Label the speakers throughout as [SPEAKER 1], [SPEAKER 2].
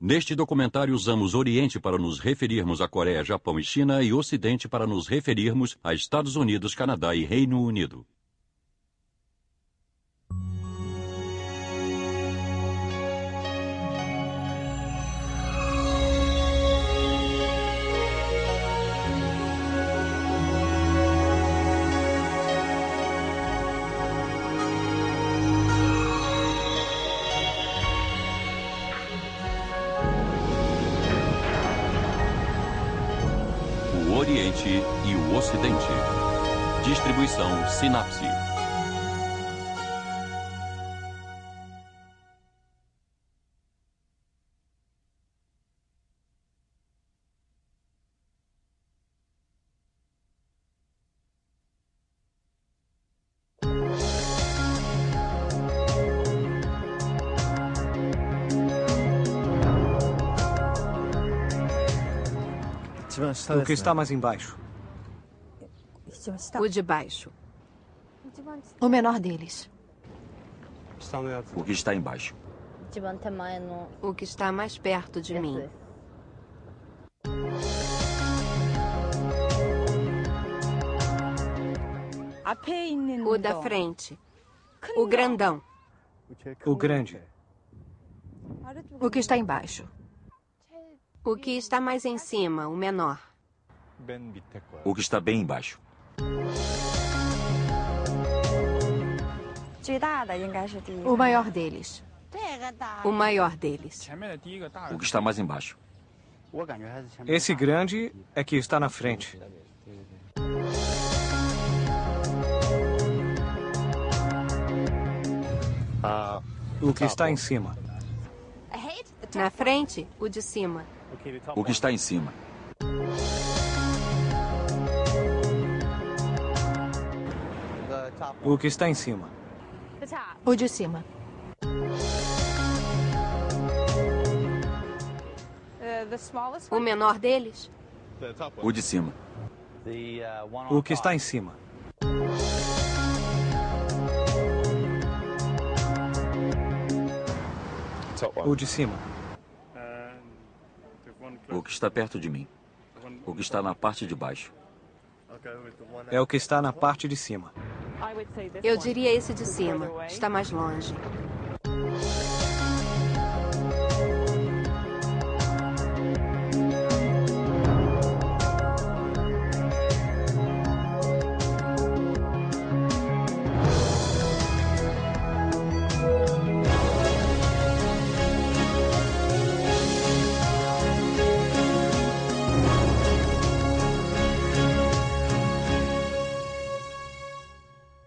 [SPEAKER 1] Neste documentário usamos Oriente para nos referirmos a Coreia, Japão e China e Ocidente para nos referirmos a Estados Unidos, Canadá e Reino Unido. O Oriente e o Ocidente. Distribuição Sinapse.
[SPEAKER 2] O que está mais embaixo?
[SPEAKER 3] O de baixo.
[SPEAKER 4] O menor deles.
[SPEAKER 5] O que está embaixo?
[SPEAKER 3] O que está mais perto de mim. O da frente. O grandão.
[SPEAKER 2] O grande.
[SPEAKER 4] O que está embaixo.
[SPEAKER 3] O que está mais em cima, o menor.
[SPEAKER 5] O que está bem embaixo?
[SPEAKER 4] O maior deles.
[SPEAKER 3] O maior deles.
[SPEAKER 5] O que está mais embaixo?
[SPEAKER 2] Esse grande é que está na frente. O que está em cima.
[SPEAKER 3] Na frente, o de cima.
[SPEAKER 5] O que está em cima?
[SPEAKER 2] O que está em cima.
[SPEAKER 4] O de cima.
[SPEAKER 3] O menor deles.
[SPEAKER 5] O de cima.
[SPEAKER 2] O que está em cima. O de cima.
[SPEAKER 5] O que está perto de mim. O que está na parte de baixo.
[SPEAKER 2] É o que está na parte de cima.
[SPEAKER 3] Eu diria esse de cima. Está mais longe.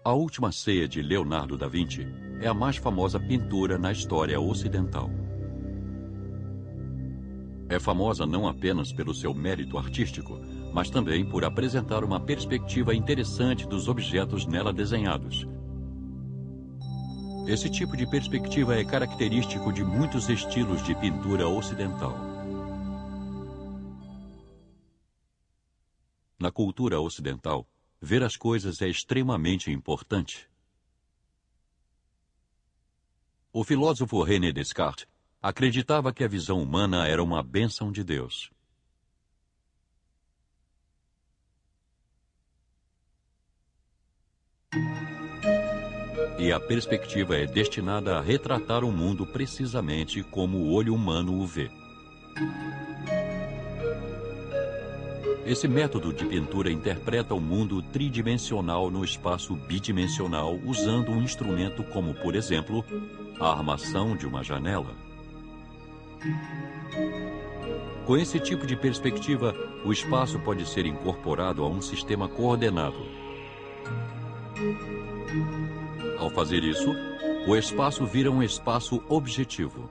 [SPEAKER 1] A Última Ceia de Leonardo da Vinci é a mais famosa pintura na história ocidental. É famosa não apenas pelo seu mérito artístico, mas também por apresentar uma perspectiva interessante dos objetos nela desenhados. Esse tipo de perspectiva é característico de muitos estilos de pintura ocidental. Na cultura ocidental, ver as coisas é extremamente importante. O filósofo René Descartes acreditava que a visão humana era uma bênção de Deus. E a perspectiva é destinada a retratar o mundo precisamente como o olho humano o vê. Esse método de pintura interpreta o mundo tridimensional no espaço bidimensional usando um instrumento como, por exemplo, a armação de uma janela. Com esse tipo de perspectiva, o espaço pode ser incorporado a um sistema coordenado. Ao fazer isso, o espaço vira um espaço objetivo.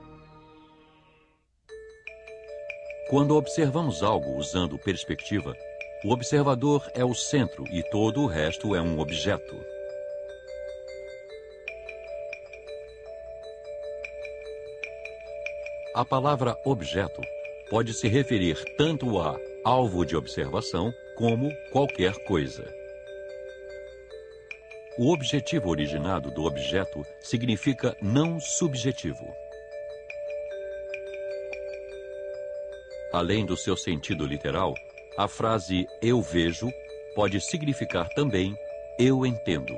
[SPEAKER 1] Quando observamos algo usando perspectiva, o observador é o centro e todo o resto é um objeto. A palavra objeto pode se referir tanto a alvo de observação como qualquer coisa. O objetivo originado do objeto significa não subjetivo. Além do seu sentido literal, a frase "eu vejo" pode significar também "eu entendo".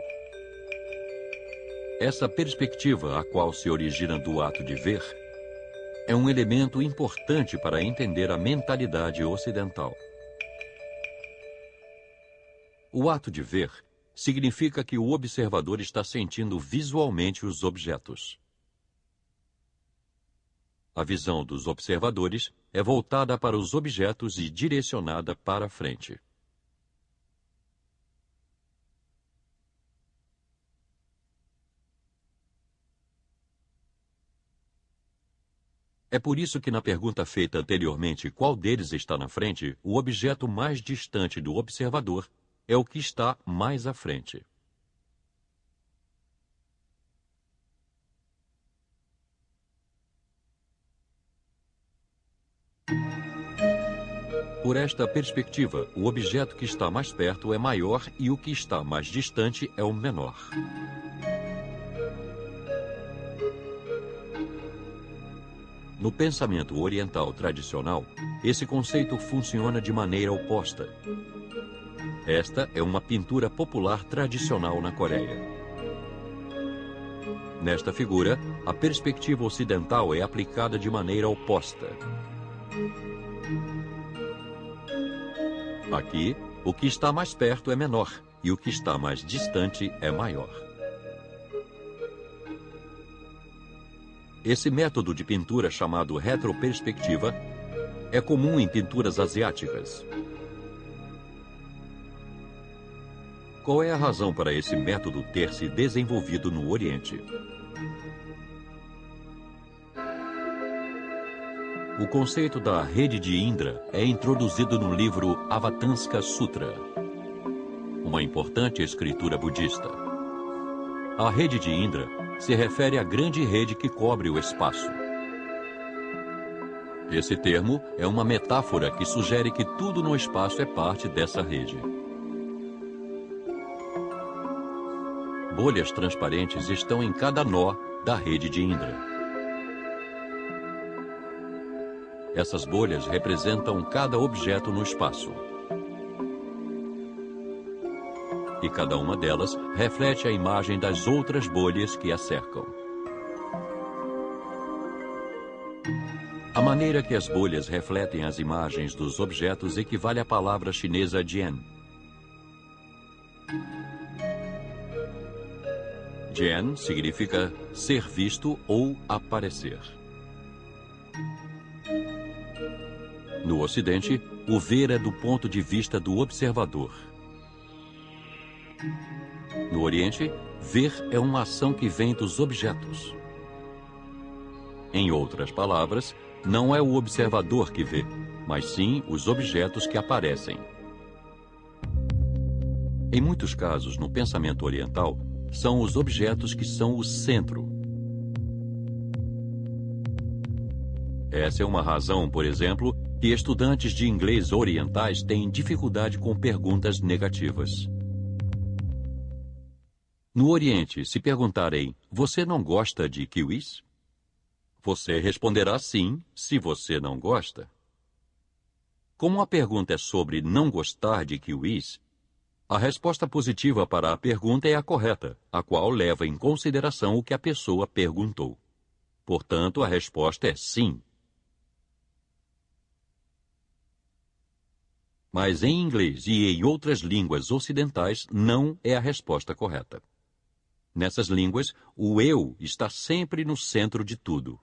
[SPEAKER 1] Essa perspectiva, a qual se origina do ato de ver, é um elemento importante para entender a mentalidade ocidental. O ato de ver significa que o observador está sentindo visualmente os objetos. A visão dos observadores é voltada para os objetos e direcionada para frente. É por isso que na pergunta feita anteriormente, qual deles está na frente, o objeto mais distante do observador é o que está mais à frente. Por esta perspectiva, o objeto que está mais perto é maior e o que está mais distante é o menor. No pensamento oriental tradicional, esse conceito funciona de maneira oposta. Esta é uma pintura popular tradicional na Coreia. Nesta figura, a perspectiva ocidental é aplicada de maneira oposta. Aqui, o que está mais perto é menor e o que está mais distante é maior. Esse método de pintura chamado retroperspectiva é comum em pinturas asiáticas. Qual é a razão para esse método ter se desenvolvido no Oriente? O conceito da rede de Indra é introduzido no livro Avatanska Sutra, uma importante escritura budista. A rede de Indra se refere à grande rede que cobre o espaço. Esse termo é uma metáfora que sugere que tudo no espaço é parte dessa rede. Bolhas transparentes estão em cada nó da rede de Indra. Essas bolhas representam cada objeto no espaço. E cada uma delas reflete a imagem das outras bolhas que a cercam. A maneira que as bolhas refletem as imagens dos objetos equivale à palavra chinesa jian. Jian significa ser visto ou aparecer. No Ocidente, o ver é do ponto de vista do observador. No Oriente, ver é uma ação que vem dos objetos. Em outras palavras, não é o observador que vê, mas sim os objetos que aparecem. Em muitos casos, no pensamento oriental, são os objetos que são o centro. Essa é uma razão, por exemplo, que estudantes de inglês orientais têm dificuldade com perguntas negativas. No Oriente, se perguntarem, você não gosta de kiwis? Você responderá sim, se você não gosta. Como a pergunta é sobre não gostar de kiwis, a resposta positiva para a pergunta é a correta, a qual leva em consideração o que a pessoa perguntou. Portanto, a resposta é sim. Mas em inglês e em outras línguas ocidentais, não é a resposta correta. Nessas línguas, o eu está sempre no centro de tudo.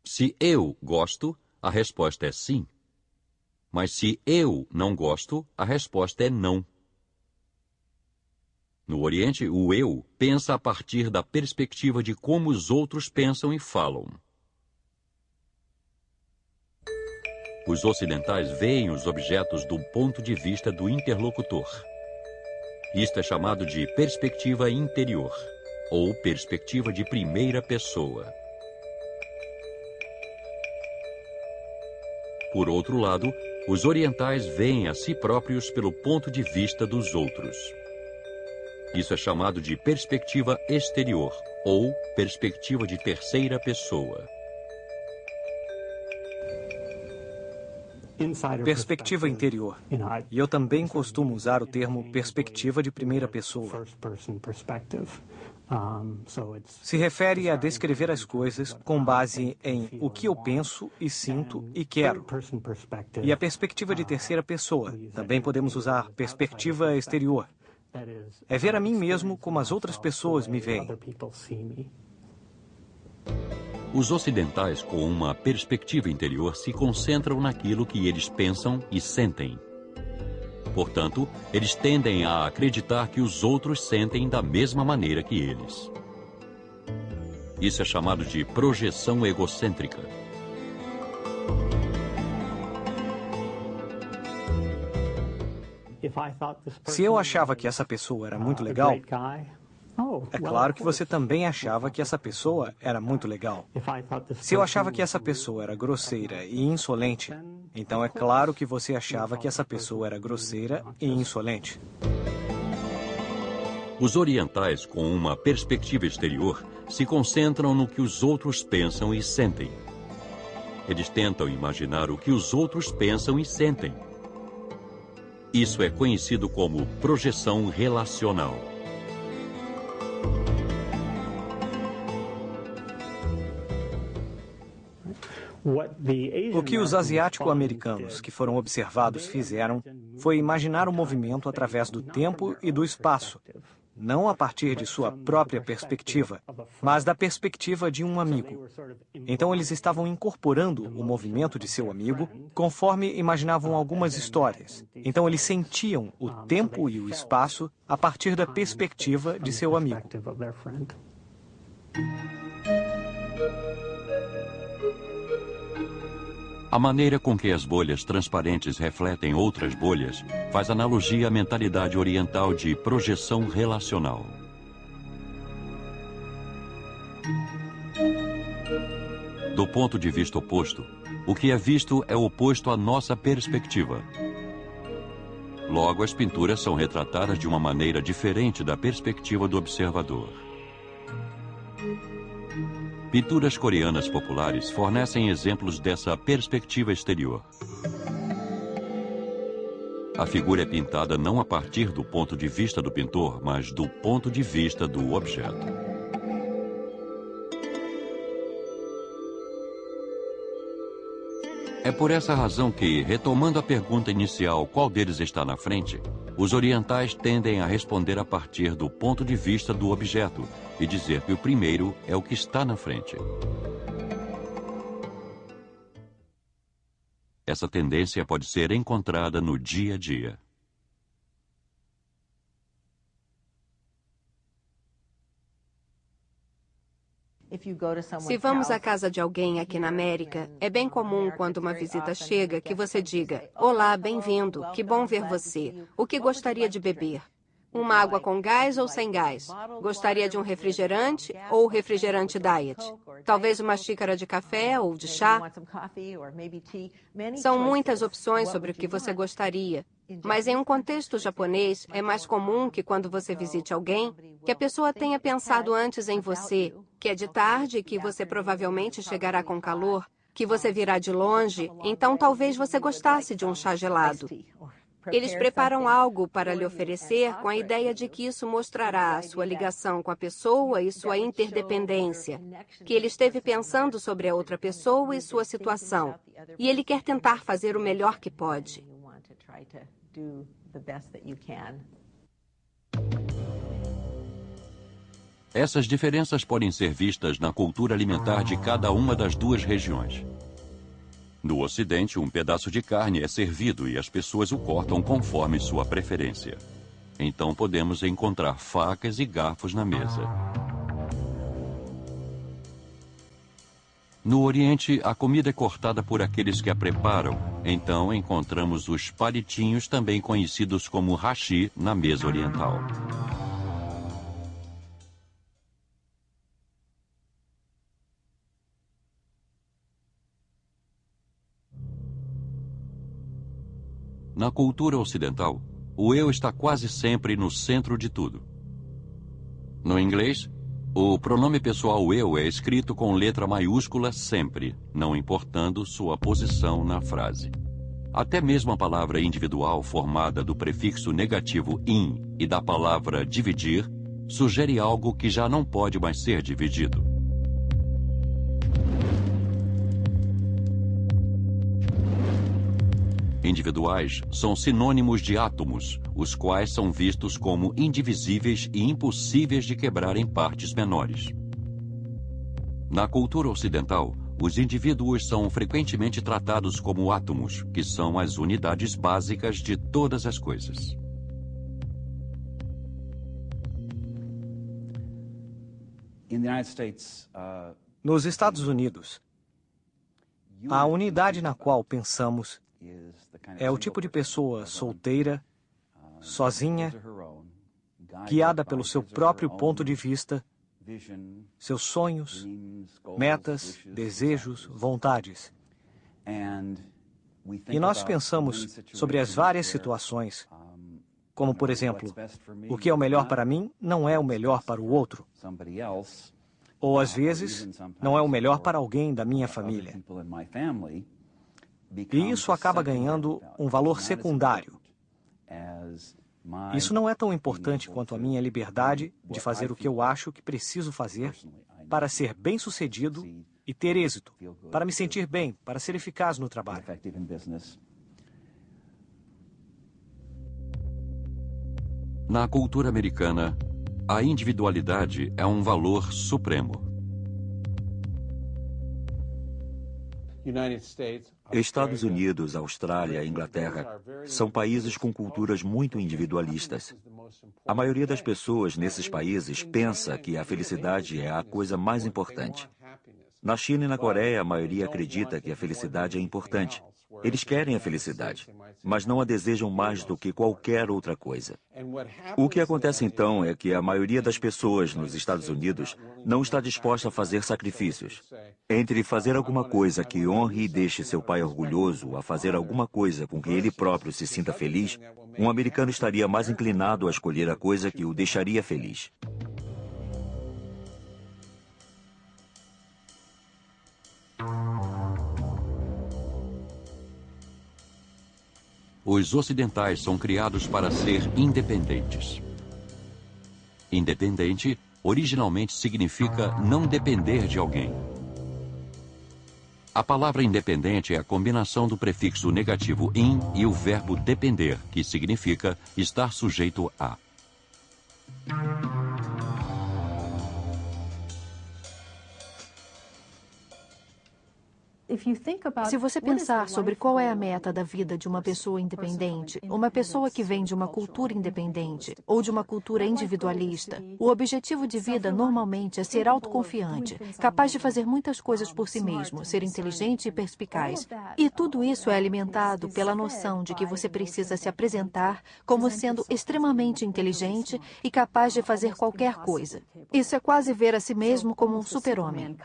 [SPEAKER 1] Se eu gosto, a resposta é sim. Mas se eu não gosto, a resposta é não. No Oriente, o eu pensa a partir da perspectiva de como os outros pensam e falam. Os ocidentais veem os objetos do ponto de vista do interlocutor. Isto é chamado de perspectiva interior, ou perspectiva de primeira pessoa. Por outro lado, os orientais veem a si próprios pelo ponto de vista dos outros. Isso é chamado de perspectiva exterior, ou perspectiva de terceira pessoa.
[SPEAKER 2] Perspectiva interior. E eu também costumo usar o termo perspectiva de primeira pessoa. Se refere a descrever as coisas com base em o que eu penso e sinto e quero. E a perspectiva de terceira pessoa. Também podemos usar perspectiva exterior. É ver a mim mesmo como as outras pessoas me veem.
[SPEAKER 1] Os ocidentais, com uma perspectiva interior, se concentram naquilo que eles pensam e sentem. Portanto, eles tendem a acreditar que os outros sentem da mesma maneira que eles. Isso é chamado de projeção egocêntrica.
[SPEAKER 2] Se eu achava que essa pessoa era muito legal, é claro que você também achava que essa pessoa era muito legal. Se eu achava que essa pessoa era grosseira e insolente, então é claro que você achava que essa pessoa era grosseira e insolente.
[SPEAKER 1] Os orientais, com uma perspectiva exterior, se concentram no que os outros pensam e sentem. Eles tentam imaginar o que os outros pensam e sentem. Isso é conhecido como projeção relacional.
[SPEAKER 2] O que os asiático-americanos que foram observados fizeram foi imaginar o movimento através do tempo e do espaço, não a partir de sua própria perspectiva, mas da perspectiva de um amigo. Então eles estavam incorporando o movimento de seu amigo conforme imaginavam algumas histórias. Então eles sentiam o tempo e o espaço a partir da perspectiva de seu amigo.
[SPEAKER 1] A maneira com que as bolhas transparentes refletem outras bolhas faz analogia à mentalidade oriental de projeção relacional. Do ponto de vista oposto, o que é visto é oposto à nossa perspectiva. Logo, as pinturas são retratadas de uma maneira diferente da perspectiva do observador. Pinturas coreanas populares fornecem exemplos dessa perspectiva exterior. A figura é pintada não a partir do ponto de vista do pintor, mas do ponto de vista do objeto. É por essa razão que, retomando a pergunta inicial, qual deles está na frente, os orientais tendem a responder a partir do ponto de vista do objeto e dizer que o primeiro é o que está na frente. Essa tendência pode ser encontrada no dia a dia.
[SPEAKER 3] Se vamos à casa de alguém aqui na América, é bem comum quando uma visita chega que você diga: "Olá, bem-vindo, que bom ver você. O que gostaria de beber? Uma água com gás ou sem gás? Gostaria de um refrigerante ou refrigerante diet? Talvez uma xícara de café ou de chá?" São muitas opções sobre o que você gostaria. Mas em um contexto japonês, é mais comum que quando você visite alguém, que a pessoa tenha pensado antes em você, que é de tarde e que você provavelmente chegará com calor, que você virá de longe, então talvez você gostasse de um chá gelado. Eles preparam algo para lhe oferecer com a ideia de que isso mostrará a sua ligação com a pessoa e sua interdependência, que ele esteve pensando sobre a outra pessoa e sua situação, e ele quer tentar fazer o melhor que pode.
[SPEAKER 1] Essas diferenças podem ser vistas na cultura alimentar de cada uma das duas regiões. No Ocidente, um pedaço de carne é servido e as pessoas o cortam conforme sua preferência. Então podemos encontrar facas e garfos na mesa. No Oriente, a comida é cortada por aqueles que a preparam. Então encontramos os palitinhos, também conhecidos como hashi, na mesa oriental. Na cultura ocidental, o eu está quase sempre no centro de tudo. No inglês, o pronome pessoal eu é escrito com letra maiúscula sempre, não importando sua posição na frase. Até mesmo a palavra individual, formada do prefixo negativo in e da palavra dividir, sugere algo que já não pode mais ser dividido. Individuais são sinônimos de átomos, os quais são vistos como indivisíveis e impossíveis de quebrar em partes menores. Na cultura ocidental, os indivíduos são frequentemente tratados como átomos, que são as unidades básicas de todas as coisas.
[SPEAKER 2] Nos Estados Unidos, a unidade na qual pensamos é o tipo de pessoa solteira, sozinha, guiada pelo seu próprio ponto de vista, seus sonhos, metas, desejos, vontades. E nós pensamos sobre as várias situações, como, por exemplo, o que é o melhor para mim não é o melhor para o outro. Ou, às vezes, não é o melhor para alguém da minha família. E isso acaba ganhando um valor secundário. Isso não é tão importante quanto a minha liberdade de fazer o que eu acho que preciso fazer para ser bem-sucedido e ter êxito, para me sentir bem, para ser eficaz no trabalho.
[SPEAKER 1] Na cultura americana, a individualidade é um valor supremo.
[SPEAKER 5] Estados Unidos, Austrália e Inglaterra são países com culturas muito individualistas. A maioria das pessoas nesses países pensa que a felicidade é a coisa mais importante. Na China e na Coreia, a maioria acredita que a felicidade é importante. Eles querem a felicidade, mas não a desejam mais do que qualquer outra coisa. O que acontece então é que a maioria das pessoas nos Estados Unidos não está disposta a fazer sacrifícios. Entre fazer alguma coisa que honre e deixe seu pai orgulhoso, a fazer alguma coisa com que ele próprio se sinta feliz, um americano estaria mais inclinado a escolher a coisa que o deixaria feliz.
[SPEAKER 1] Os ocidentais são criados para ser independentes. Independente, originalmente significa não depender de alguém. A palavra independente é a combinação do prefixo negativo in e o verbo depender, que significa estar sujeito a.
[SPEAKER 4] Se você pensar sobre qual é a meta da vida de uma pessoa independente, uma pessoa que vem de uma cultura independente ou de uma cultura individualista, o objetivo de vida normalmente é ser autoconfiante, capaz de fazer muitas coisas por si mesmo, ser inteligente e perspicaz. E tudo isso é alimentado pela noção de que você precisa se apresentar como sendo extremamente inteligente e capaz de fazer qualquer coisa. Isso é quase ver a si mesmo como um super-homem.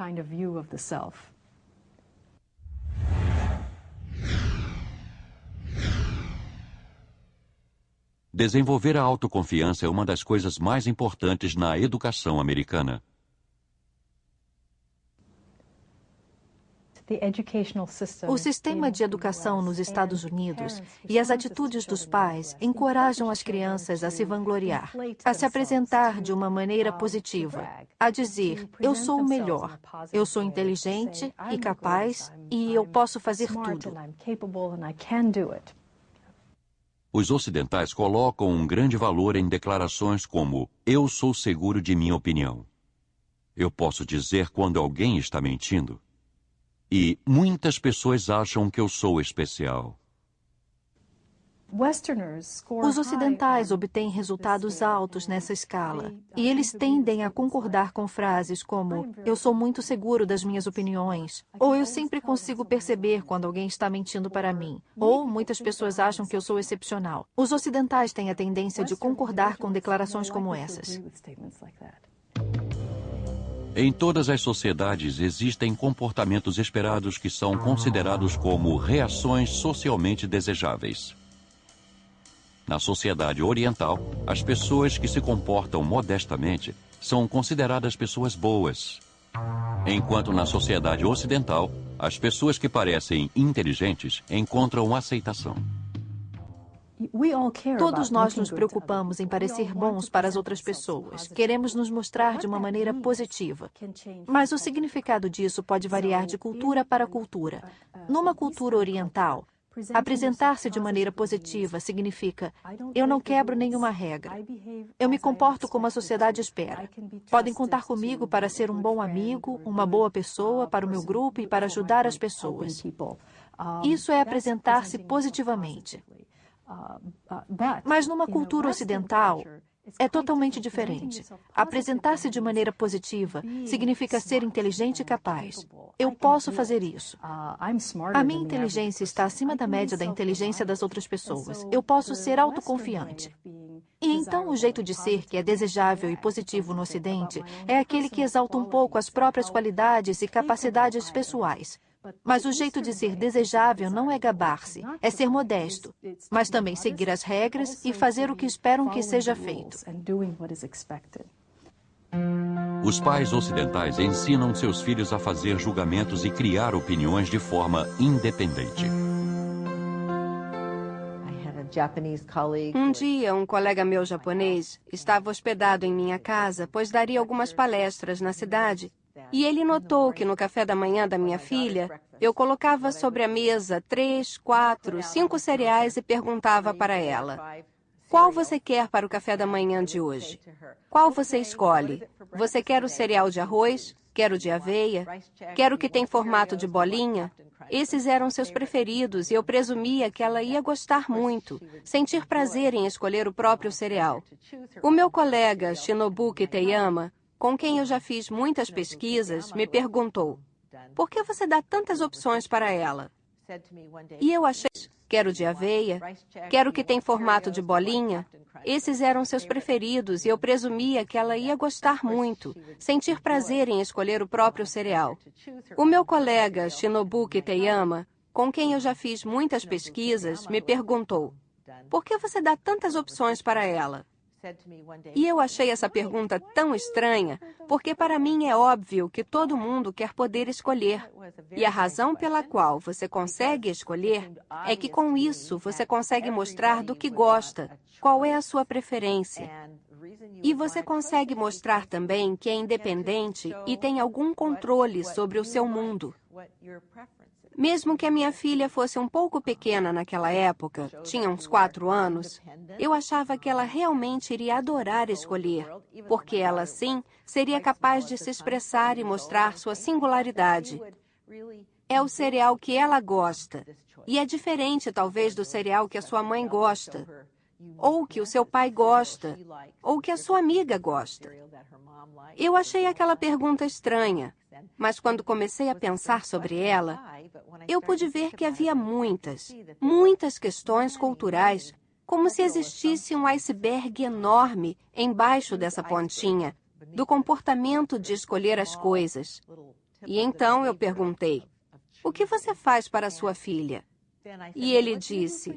[SPEAKER 1] Desenvolver a autoconfiança é uma das coisas mais importantes na educação americana.
[SPEAKER 4] O sistema de educação nos Estados Unidos e as atitudes dos pais encorajam as crianças a se vangloriar, a se apresentar de uma maneira positiva, a dizer, eu sou o melhor, eu sou inteligente e capaz e eu posso fazer tudo.
[SPEAKER 1] Os ocidentais colocam um grande valor em declarações como eu sou seguro de minha opinião. Eu posso dizer quando alguém está mentindo. E muitas pessoas acham que eu sou especial.
[SPEAKER 4] Os ocidentais obtêm resultados altos nessa escala, e eles tendem a concordar com frases como eu sou muito seguro das minhas opiniões, ou eu sempre consigo perceber quando alguém está mentindo para mim, ou muitas pessoas acham que eu sou excepcional. Os ocidentais têm a tendência de concordar com declarações como essas.
[SPEAKER 1] Em todas as sociedades existem comportamentos esperados que são considerados como reações socialmente desejáveis. Na sociedade oriental, as pessoas que se comportam modestamente são consideradas pessoas boas, enquanto na sociedade ocidental, As pessoas que parecem inteligentes encontram aceitação.
[SPEAKER 4] Todos nós nos preocupamos em parecer bons para as outras pessoas. Queremos nos mostrar de uma maneira positiva. Mas o significado disso pode variar de cultura para cultura. Numa cultura oriental, apresentar-se de maneira positiva significa: eu não quebro nenhuma regra. Eu me comporto como a sociedade espera. Podem contar comigo para ser um bom amigo, uma boa pessoa para o meu grupo e para ajudar as pessoas. Isso é apresentar-se positivamente. Mas numa cultura ocidental, é totalmente diferente. Apresentar-se de maneira positiva significa ser inteligente e capaz. Eu posso fazer isso. A minha inteligência está acima da média da inteligência das outras pessoas. Eu posso ser autoconfiante. E então o jeito de ser que é desejável e positivo no Ocidente é aquele que exalta um pouco as próprias qualidades e capacidades pessoais. Mas o jeito de ser desejável não é gabar-se, é ser modesto, mas também seguir as regras e fazer o que esperam que seja feito.
[SPEAKER 1] Os pais ocidentais ensinam seus filhos a fazer julgamentos e criar opiniões de forma independente.
[SPEAKER 3] Um dia, um colega meu japonês estava hospedado em minha casa, pois daria algumas palestras na cidade. E ele notou que no café da manhã da minha filha, eu colocava sobre a mesa 3, 4, 5 cereais e perguntava para ela: qual você quer para o café da manhã de hoje? Qual você escolhe? Você quer o cereal de arroz? Quer o de aveia? Quer o que tem formato de bolinha? Esses eram seus preferidos e eu presumia que ela ia gostar muito, sentir prazer em escolher o próprio cereal. O meu colega, Shinobu Kiteyama, com quem eu já fiz muitas pesquisas, me perguntou: por que você dá tantas opções para ela? E eu achei: quero de aveia, quero que tem formato de bolinha. Esses eram seus preferidos e eu presumia que ela ia gostar muito, sentir prazer em escolher o próprio cereal. O meu colega, Shinobu Kiteyama, com quem eu já fiz muitas pesquisas, me perguntou: por que você dá tantas opções para ela? E eu achei essa pergunta tão estranha, porque para mim é óbvio que todo mundo quer poder escolher. E a razão pela qual você consegue escolher é que com isso você consegue mostrar do que gosta, qual é a sua preferência. E você consegue mostrar também que é independente e tem algum controle sobre o seu mundo. Mesmo que a minha filha fosse um pouco pequena naquela época, tinha uns 4 anos, eu achava que ela realmente iria adorar escolher, porque ela, sim, seria capaz de se expressar e mostrar sua singularidade. É o cereal que ela gosta, e é diferente, talvez, do cereal que a sua mãe gosta, ou que o seu pai gosta, ou que a sua amiga gosta. Eu achei aquela pergunta estranha, mas quando comecei a pensar sobre ela, eu pude ver que havia muitas questões culturais, como se existisse um iceberg enorme embaixo dessa pontinha, do comportamento de escolher as coisas. E então eu perguntei: o que você faz para a sua filha? E ele disse: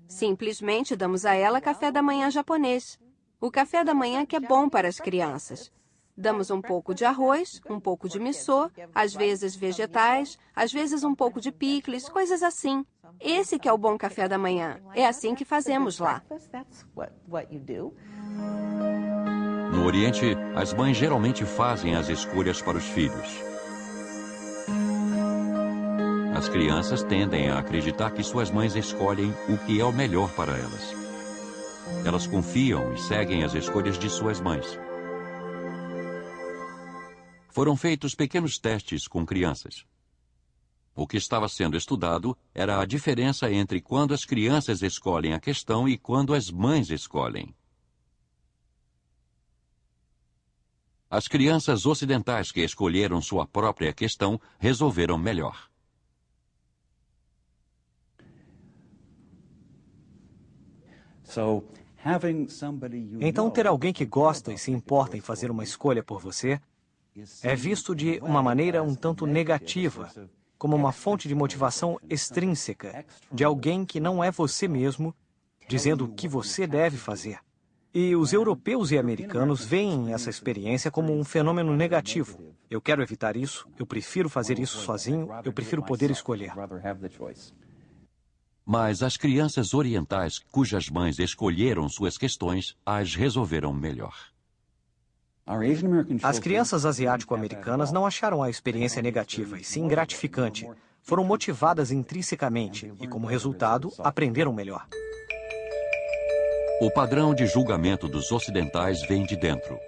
[SPEAKER 3] simplesmente damos a ela café da manhã japonês. O café da manhã que é bom para as crianças. Damos um pouco de arroz, um pouco de missô, às vezes vegetais, às vezes um pouco de picles, coisas assim. Esse que é o bom café da manhã. É assim que fazemos lá.
[SPEAKER 1] No Oriente, as mães geralmente fazem as escolhas para os filhos. As crianças tendem a acreditar que suas mães escolhem o que é o melhor para elas. Elas confiam e seguem as escolhas de suas mães. Foram feitos pequenos testes com crianças. O que estava sendo estudado era a diferença entre quando as crianças escolhem a questão e quando as mães escolhem. As crianças ocidentais que escolheram sua própria questão resolveram melhor.
[SPEAKER 2] Então, ter alguém que gosta e se importa em fazer uma escolha por você é visto de uma maneira um tanto negativa, como uma fonte de motivação extrínseca de alguém que não é você mesmo, dizendo o que você deve fazer. E os europeus e americanos veem essa experiência como um fenômeno negativo. Eu quero evitar isso, eu prefiro fazer isso sozinho, eu prefiro poder escolher.
[SPEAKER 1] Mas as crianças orientais cujas mães escolheram suas questões as resolveram melhor.
[SPEAKER 2] As crianças asiático-americanas não acharam a experiência negativa, e sim gratificante. Foram motivadas intrinsecamente e, como resultado, aprenderam melhor.
[SPEAKER 1] O padrão de julgamento dos ocidentais vem de dentro.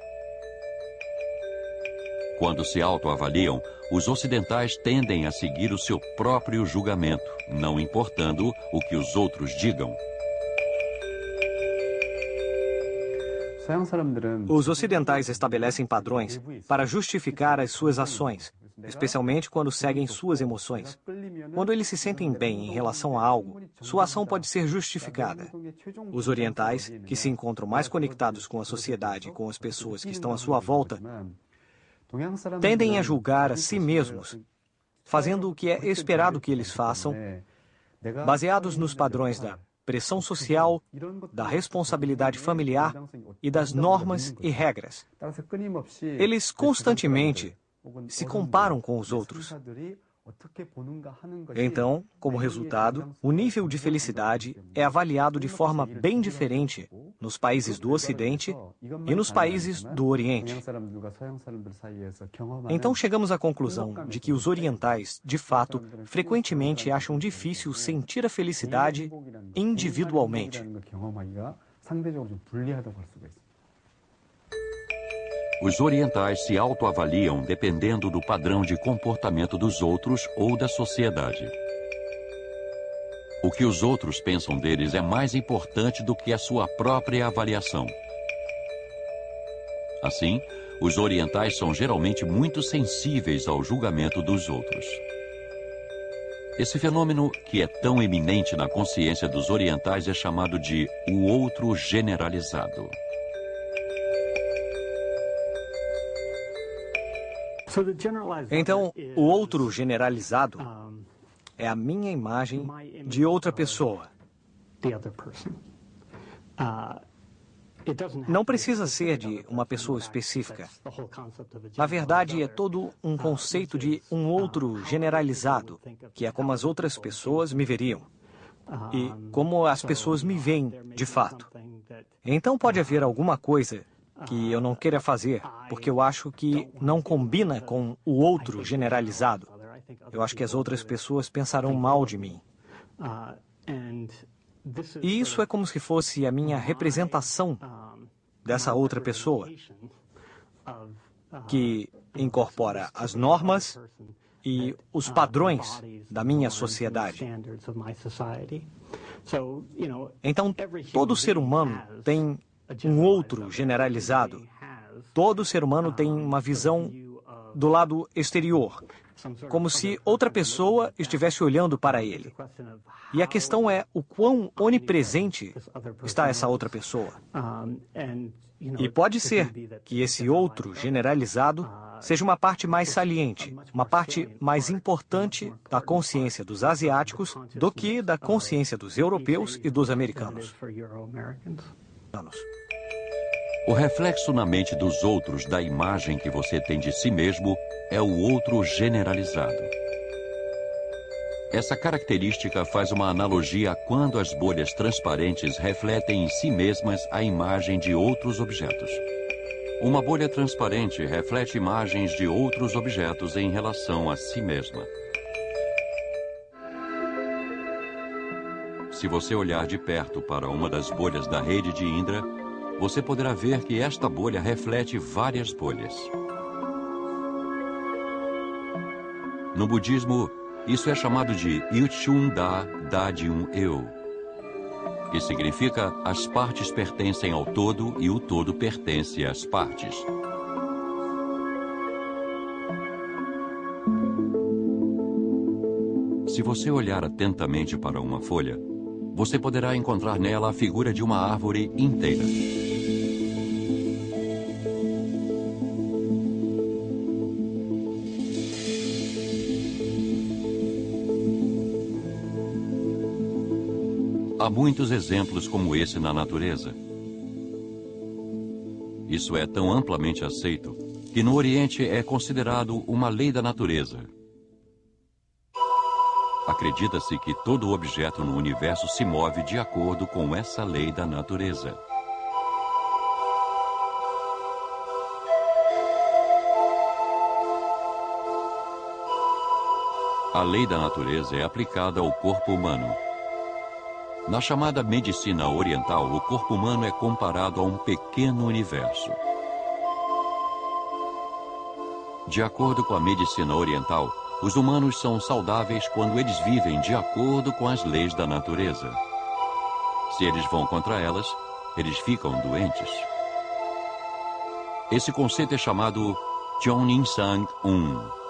[SPEAKER 1] Quando se autoavaliam, os ocidentais tendem a seguir o seu próprio julgamento, não importando o que os outros digam.
[SPEAKER 2] Os ocidentais estabelecem padrões para justificar as suas ações, especialmente quando seguem suas emoções. Quando eles se sentem bem em relação a algo, sua ação pode ser justificada. Os orientais, que se encontram mais conectados com a sociedade e com as pessoas que estão à sua volta, tendem a julgar a si mesmos, fazendo o que é esperado que eles façam, baseados nos padrões da pressão social, da responsabilidade familiar e das normas e regras. Eles constantemente se comparam com os outros. Então, como resultado, o nível de felicidade é avaliado de forma bem diferente nos países do Ocidente e nos países do Oriente. Então chegamos à conclusão de que os orientais, de fato, frequentemente acham difícil sentir a felicidade individualmente.
[SPEAKER 1] Os orientais se autoavaliam dependendo do padrão de comportamento dos outros ou da sociedade. O que os outros pensam deles é mais importante do que a sua própria avaliação. Assim, os orientais são geralmente muito sensíveis ao julgamento dos outros. Esse fenômeno, que é tão eminente na consciência dos orientais, é chamado de o outro generalizado.
[SPEAKER 2] Então, o outro generalizado é a minha imagem de outra pessoa. Não precisa ser de uma pessoa específica. Na verdade, é todo um conceito de um outro generalizado, que é como as outras pessoas me veriam e como as pessoas me veem de fato. Então pode haver alguma coisa que eu não queira fazer, porque eu acho que não combina com o outro generalizado. Eu acho que as outras pessoas pensarão mal de mim. E isso é como se fosse a minha representação dessa outra pessoa, que incorpora as normas e os padrões da minha sociedade. Então, todo ser humano tem um outro generalizado. Todo ser humano tem uma visão do lado exterior, como se outra pessoa estivesse olhando para ele. E a questão é o quão onipresente está essa outra pessoa. E pode ser que esse outro generalizado seja uma parte mais saliente, uma parte mais importante da consciência dos asiáticos do que da consciência dos europeus e dos americanos.
[SPEAKER 1] O reflexo na mente dos outros da imagem que você tem de si mesmo é o outro generalizado. Essa característica faz uma analogia a quando as bolhas transparentes refletem em si mesmas a imagem de outros objetos. Uma bolha transparente reflete imagens de outros objetos em relação a si mesma. Se você olhar de perto para uma das bolhas da rede de Indra, você poderá ver que esta bolha reflete várias bolhas. No budismo, isso é chamado de Yuchun-da Da-dyun-eu, que significa as partes pertencem ao todo e o todo pertence às partes. Se você olhar atentamente para uma folha, você poderá encontrar nela a figura de uma árvore inteira. Há muitos exemplos como esse na natureza. Isso é tão amplamente aceito que no Oriente é considerado uma lei da natureza. Acredita-se que todo objeto no universo se move de acordo com essa lei da natureza. A lei da natureza é aplicada ao corpo humano. Na chamada medicina oriental, o corpo humano é comparado a um pequeno universo. De acordo com a medicina oriental, os humanos são saudáveis quando eles vivem de acordo com as leis da natureza. Se eles vão contra elas, eles ficam doentes. Esse conceito é chamado Jōnin Sang Un.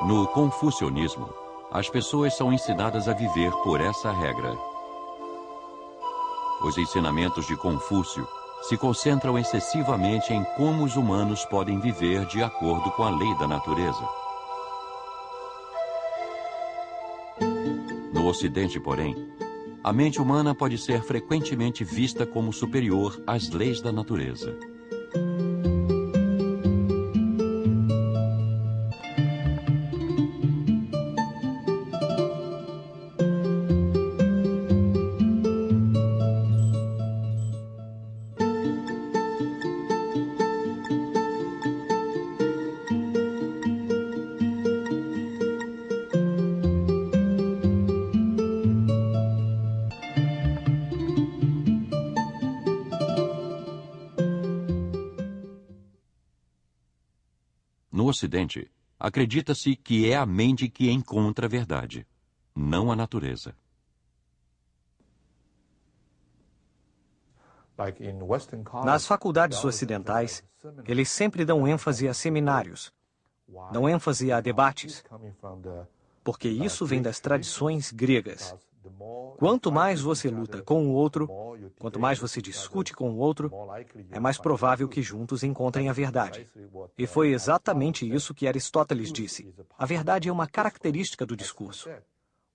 [SPEAKER 1] No confucionismo, as pessoas são ensinadas a viver por essa regra. Os ensinamentos de Confúcio se concentram excessivamente em como os humanos podem viver de acordo com a lei da natureza. No Ocidente, porém, a mente humana pode ser frequentemente vista como superior às leis da natureza. No Ocidente, acredita-se que é a mente que encontra a verdade, não a natureza.
[SPEAKER 2] Nas faculdades ocidentais, eles sempre dão ênfase a seminários, dão ênfase a debates, porque isso vem das tradições gregas. Quanto mais você luta com o outro, quanto mais você discute com o outro, é mais provável que juntos encontrem a verdade. E foi exatamente isso que Aristóteles disse. A verdade é uma característica do discurso.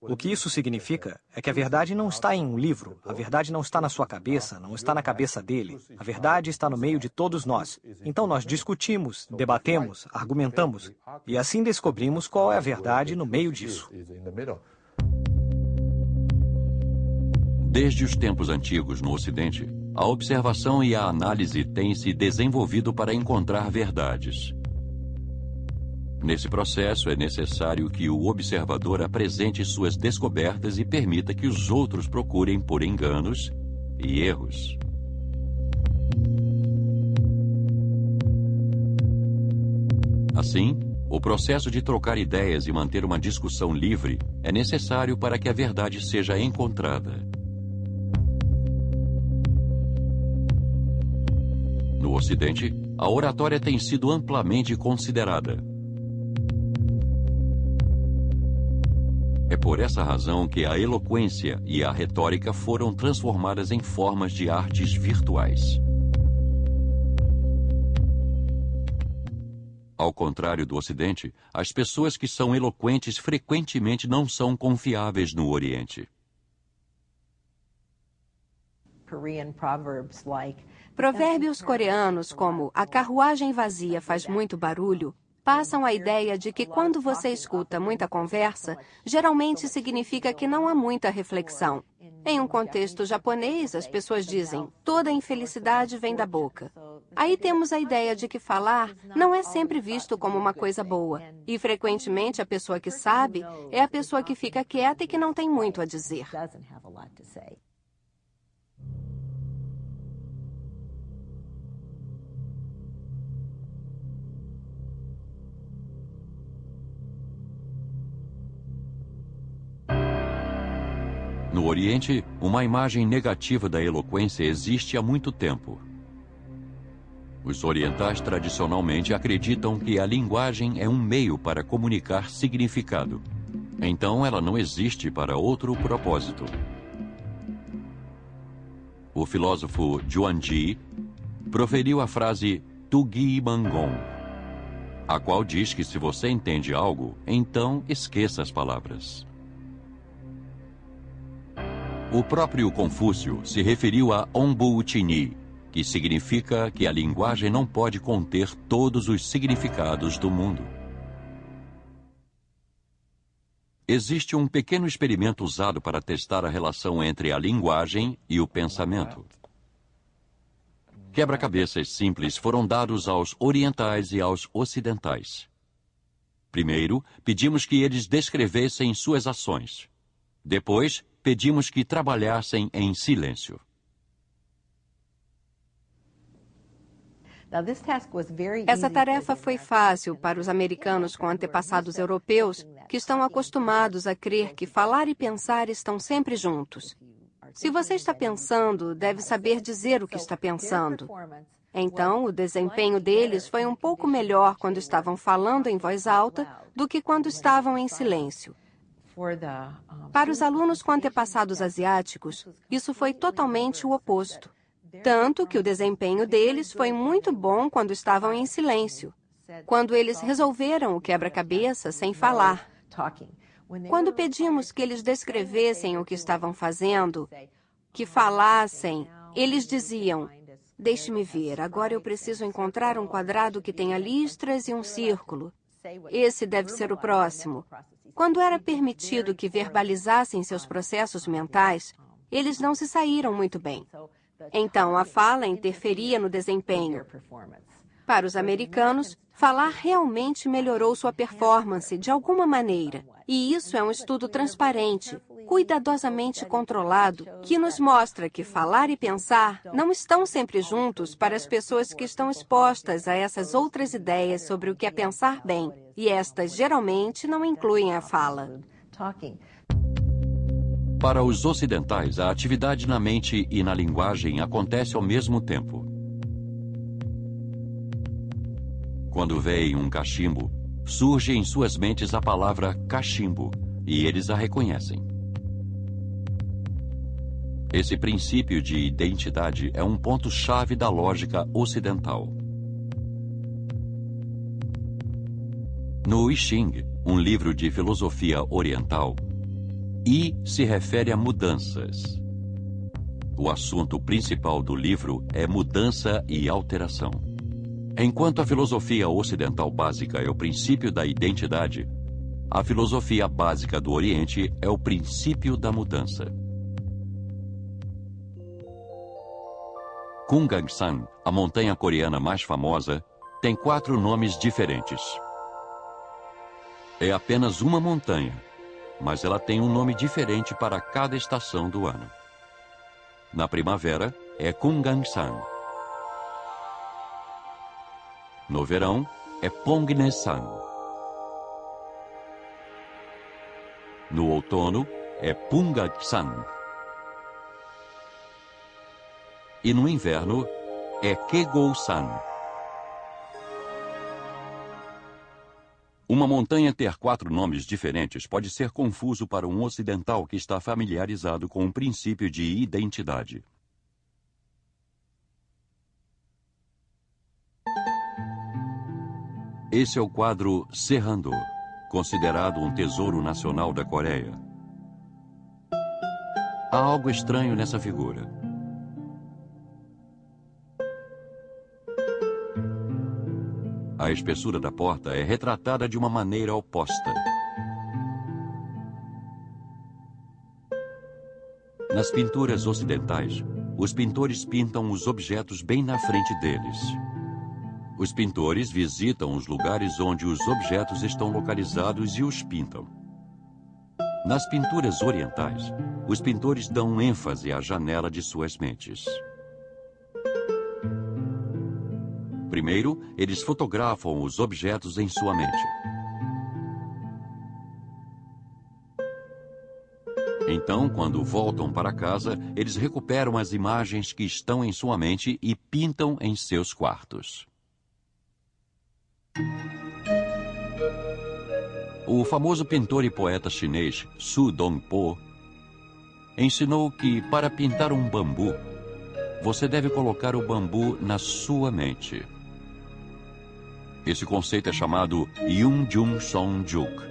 [SPEAKER 2] O que isso significa é que a verdade não está em um livro, a verdade não está na sua cabeça, não está na cabeça dele. A verdade está no meio de todos nós. Então nós discutimos, debatemos, argumentamos, e assim descobrimos qual é a verdade no meio disso.
[SPEAKER 1] Desde os tempos antigos no Ocidente, a observação e a análise têm se desenvolvido para encontrar verdades. Nesse processo, é necessário que o observador apresente suas descobertas e permita que os outros procurem por enganos e erros. Assim, o processo de trocar ideias e manter uma discussão livre é necessário para que a verdade seja encontrada. No Ocidente, a oratória tem sido amplamente considerada. É por essa razão que a eloquência e a retórica foram transformadas em formas de artes virtuais. Ao contrário do Ocidente, as pessoas que são eloquentes frequentemente não são confiáveis no Oriente.
[SPEAKER 3] Provérbios coreanos como "a carruagem vazia faz muito barulho" passam a ideia de que quando você escuta muita conversa, geralmente significa que não há muita reflexão. Em um contexto japonês, as pessoas dizem, toda infelicidade vem da boca. Aí temos a ideia de que falar não é sempre visto como uma coisa boa. E frequentemente a pessoa que sabe é a pessoa que fica quieta e que não tem muito a dizer.
[SPEAKER 1] No Oriente, uma imagem negativa da eloquência existe há muito tempo. Os orientais tradicionalmente acreditam que a linguagem é um meio para comunicar significado. Então, ela não existe para outro propósito. O filósofo Zhuangzi proferiu a frase Tugi Bangon, a qual diz que se você entende algo, então esqueça as palavras. O próprio Confúcio se referiu a Onbu-Chini, que significa que a linguagem não pode conter todos os significados do mundo. Existe um pequeno experimento usado para testar a relação entre a linguagem e o pensamento. Quebra-cabeças simples foram dados aos orientais e aos ocidentais. Primeiro, pedimos que eles descrevessem suas ações. Depois, pedimos que trabalhassem em silêncio.
[SPEAKER 3] Essa tarefa foi fácil para os americanos com antepassados europeus que estão acostumados a crer que falar e pensar estão sempre juntos. Se você está pensando, deve saber dizer o que está pensando. Então, o desempenho deles foi um pouco melhor quando estavam falando em voz alta do que quando estavam em silêncio. Para os alunos com antepassados asiáticos, isso foi totalmente o oposto. Tanto que o desempenho deles foi muito bom quando estavam em silêncio, quando eles resolveram o quebra-cabeça sem falar. Quando pedimos que eles descrevessem o que estavam fazendo, que falassem, eles diziam: "Deixe-me ver, agora eu preciso encontrar um quadrado que tenha listras e um círculo. Esse deve ser o próximo." Quando era permitido que verbalizassem seus processos mentais, eles não se saíram muito bem. Então, a fala interferia no desempenho. Para os americanos, falar realmente melhorou sua performance de alguma maneira. E isso é um estudo transparente, cuidadosamente controlado, que nos mostra que falar e pensar não estão sempre juntos para as pessoas que estão expostas a essas outras ideias sobre o que é pensar bem. E estas geralmente não incluem a fala.
[SPEAKER 1] Para os ocidentais, a atividade na mente e na linguagem acontece ao mesmo tempo. Quando veem um cachimbo, surge em suas mentes a palavra cachimbo, e eles a reconhecem. Esse princípio de identidade é um ponto-chave da lógica ocidental. No I Ching, um livro de filosofia oriental, I se refere a mudanças. O assunto principal do livro é mudança e alteração. Enquanto a filosofia ocidental básica é o princípio da identidade, a filosofia básica do Oriente é o princípio da mudança. Kumgangsan, a montanha coreana mais famosa, tem 4 nomes diferentes. É apenas uma montanha, mas ela tem um nome diferente para cada estação do ano. Na primavera, é Kumgangsan. No verão, é Pongnesan. No outono, é Pungaksan. E no inverno, é Kegousan. Uma montanha ter 4 nomes diferentes pode ser confuso para um ocidental que está familiarizado com o princípio de identidade. Esse é o quadro Serrando, considerado um tesouro nacional da Coreia. Há algo estranho nessa figura. A espessura da porta é retratada de uma maneira oposta. Nas pinturas ocidentais, os pintores pintam os objetos bem na frente deles. Os pintores visitam os lugares onde os objetos estão localizados e os pintam. Nas pinturas orientais, os pintores dão ênfase à janela de suas mentes. Primeiro, eles fotografam os objetos em sua mente. Então, quando voltam para casa, eles recuperam as imagens que estão em sua mente e pintam em seus quartos. O famoso pintor e poeta chinês Su Dongpo ensinou que, para pintar um bambu, você deve colocar o bambu na sua mente. Esse conceito é chamado Yungjung Songjuk,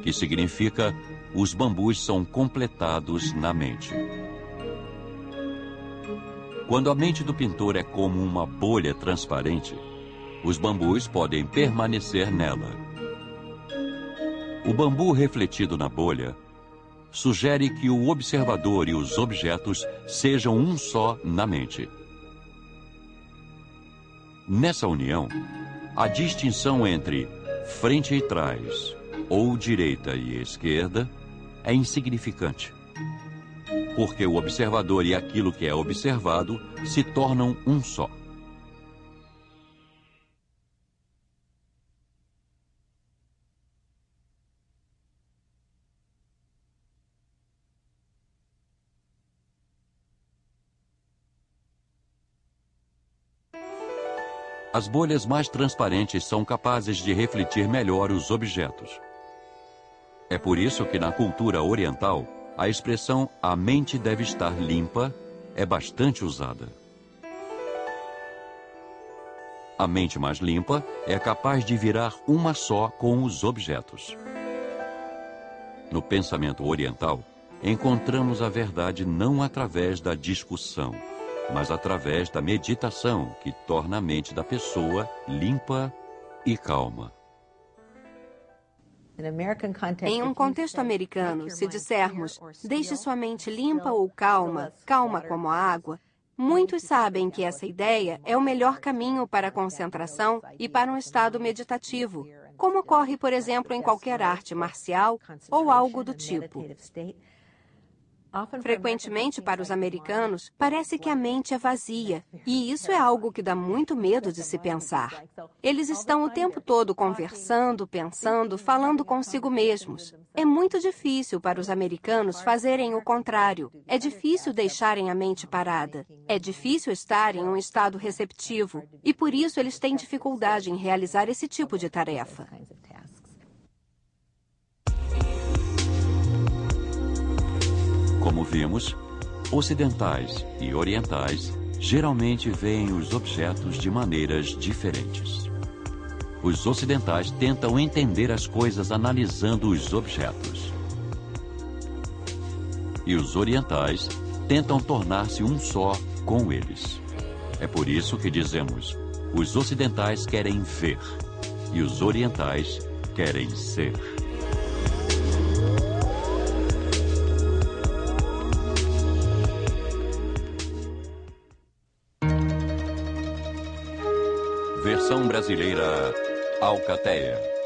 [SPEAKER 1] que significa os bambus são completados na mente. Quando a mente do pintor é como uma bolha transparente, os bambus podem permanecer nela. O bambu refletido na bolha sugere que o observador e os objetos sejam um só na mente. Nessa união, a distinção entre frente e trás, ou direita e esquerda, é insignificante, porque o observador e aquilo que é observado se tornam um só. As bolhas mais transparentes são capazes de refletir melhor os objetos. É por isso que na cultura oriental, a expressão "a mente deve estar limpa" é bastante usada. A mente mais limpa é capaz de virar uma só com os objetos. No pensamento oriental, encontramos a verdade não através da discussão, mas através da meditação, que torna a mente da pessoa limpa e calma.
[SPEAKER 3] Em um contexto americano, se dissermos, deixe sua mente limpa ou calma, calma como a água, muitos sabem que essa ideia é o melhor caminho para a concentração e para um estado meditativo, como ocorre, por exemplo, em qualquer arte marcial ou algo do tipo. Frequentemente, para os americanos, parece que a mente é vazia, e isso é algo que dá muito medo de se pensar. Eles estão o tempo todo conversando, pensando, falando consigo mesmos. É muito difícil para os americanos fazerem o contrário. É difícil deixarem a mente parada. É difícil estar em um estado receptivo, e por isso eles têm dificuldade em realizar esse tipo de tarefa.
[SPEAKER 1] Como vimos, ocidentais e orientais geralmente veem os objetos de maneiras diferentes. Os ocidentais tentam entender as coisas analisando os objetos. E os orientais tentam tornar-se um só com eles. É por isso que dizemos, os ocidentais querem ver e os orientais querem ser. Versão brasileira Alcateia.